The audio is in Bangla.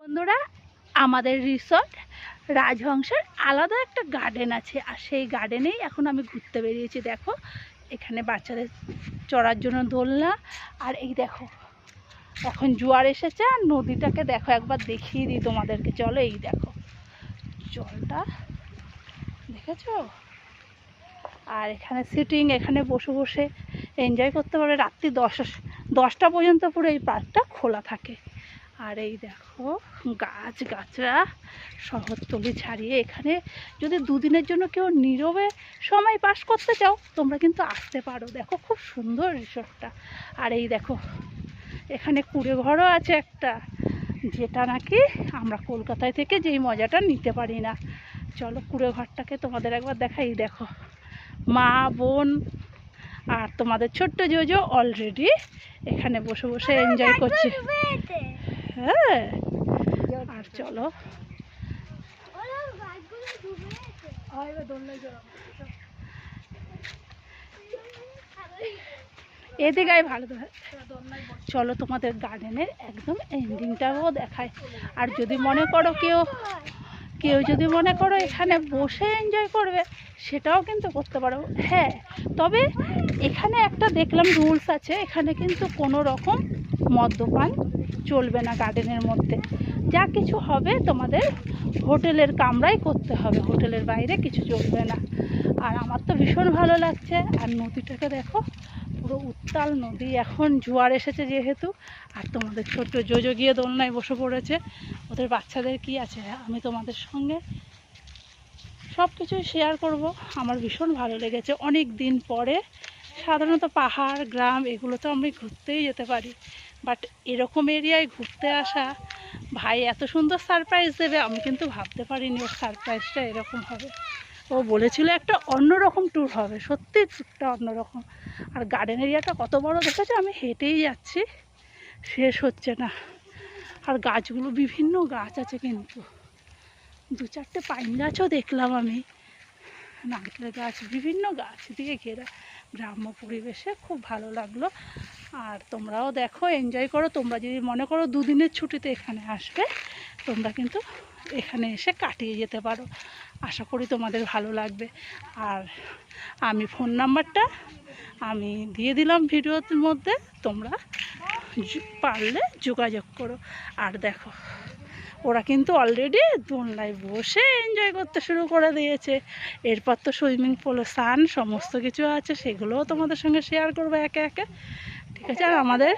বন্ধুরা, আমাদের রিসর্ট রাজহংসের আলাদা একটা গার্ডেন আছে, আর সেই গার্ডেনেই এখন আমি ঘুরতে বেরিয়েছি। দেখো, এখানে বাচ্চাদের চড়ার জন্য দোলনা, আর এই দেখো এখন জোয়ার এসেছে, আর নদীটাকে দেখো একবার দেখিয়ে দিই তোমাদেরকে। চলো, এই দেখো জলটা দেখেছো, আর এখানে সিটিং, এখানে বসে বসে এনজয় করতে পারে। রাত্রি 10টা পর্যন্ত পুরো এই পার্কটা খোলা থাকে। আর এই দেখো গাছগাছরা, শহরতলি ছাড়িয়ে এখানে যদি দুদিনের জন্য কেউ নীরবে সময় পাস করতে চাও, তোমরা কিন্তু আসতে পারো। দেখো খুব সুন্দর রিসর্টটা। আর এই দেখো এখানে কুঁড়ে ঘরও আছে একটা, যেটা নাকি আমরা কলকাতায় থেকে যেই মজাটা নিতে পারি না। চলো কুঁড়ে ঘরটাকে তোমাদের একবার দেখাই। দেখো মা, বোন আর তোমাদের ছোট্ট জোজো অলরেডি এখানে বসে বসে এনজয় করছে। হ্যাঁ, আর চলো এদিকে ভালো তো। চলো তোমাদের গার্ডেনের একদম এন্ডিংটাও দেখায়। আর যদি মনে করো কেউ যদি মনে করো এখানে বসে এনজয় করবে, সেটাও কিন্তু করতে পারো। হ্যাঁ, তবে এখানে একটা দেখলাম রুলস আছে, এখানে কিন্তু কোনো রকম মদ্যপান চলবে না গার্ডেনের মধ্যে। যা কিছু হবে তোমাদের হোটেলের কামরাই করতে হবে, হোটেলের বাইরে কিছু চলবে না। আর আমার তো ভীষণ ভালো লাগছে। আর নদীটাকে দেখো, পুরো উত্তাল নদী, এখন জোয়ার এসেছে যেহেতু। আর তোমাদের ছোট্ট জোজো গিয়ে দোলনায় বসে পড়েছে। ওদের বাচ্চাদের কি আছে, আমি তোমাদের সঙ্গে সব কিছুই শেয়ার করব। আমার ভীষণ ভালো লেগেছে। অনেক দিন পরে সাধারণত পাহাড়, গ্রাম এগুলো তো আমি ঘুরতেই যেতে পারি, বাট এরকম এরিয়ায় ঘুরতে আসা, ভাই এত সুন্দর সারপ্রাইজ দেবে আমি কিন্তু ভাবতে পারিনি ওর সারপ্রাইজটা এরকম হবে। ও বলেছিল একটা অন্যরকম ট্যুর হবে, সত্যি একটা অন্যরকম। আর গার্ডেন এরিয়াটা কত বড় দেখেছো, আমি হেঁটেই যাচ্ছি, শেষ হচ্ছে না। আর গাছগুলো বিভিন্ন গাছ আছে, কিন্তু 2-4টে পাইন গাছও দেখলাম আমি, নারকেল গাছ, বিভিন্ন গাছ দিয়ে ঘেরা, গ্রাম্য পরিবেশে খুব ভালো লাগলো। আর তোমরাও দেখো, এনজয় করো। তোমরা যদি মনে করো দুদিনের ছুটিতে এখানে আসবে, তোমরা কিন্তু এখানে এসে কাটিয়ে যেতে পারো। আশা করি তোমাদের ভালো লাগবে। আর আমি ফোন নাম্বারটা আমি দিয়ে দিলাম ভিডিওর মধ্যে, তোমরা পারলে যোগাযোগ করো। আর দেখো ওরা কিন্তু অলরেডি দোলনায় বসে এনজয় করতে শুরু করে দিয়েছে। এরপর তো সুইমিং পুল, সান সমস্ত কিছু আছে, সেগুলোও তোমাদের সঙ্গে শেয়ার করবো একে একে, ঠিক আছে? আর আমাদের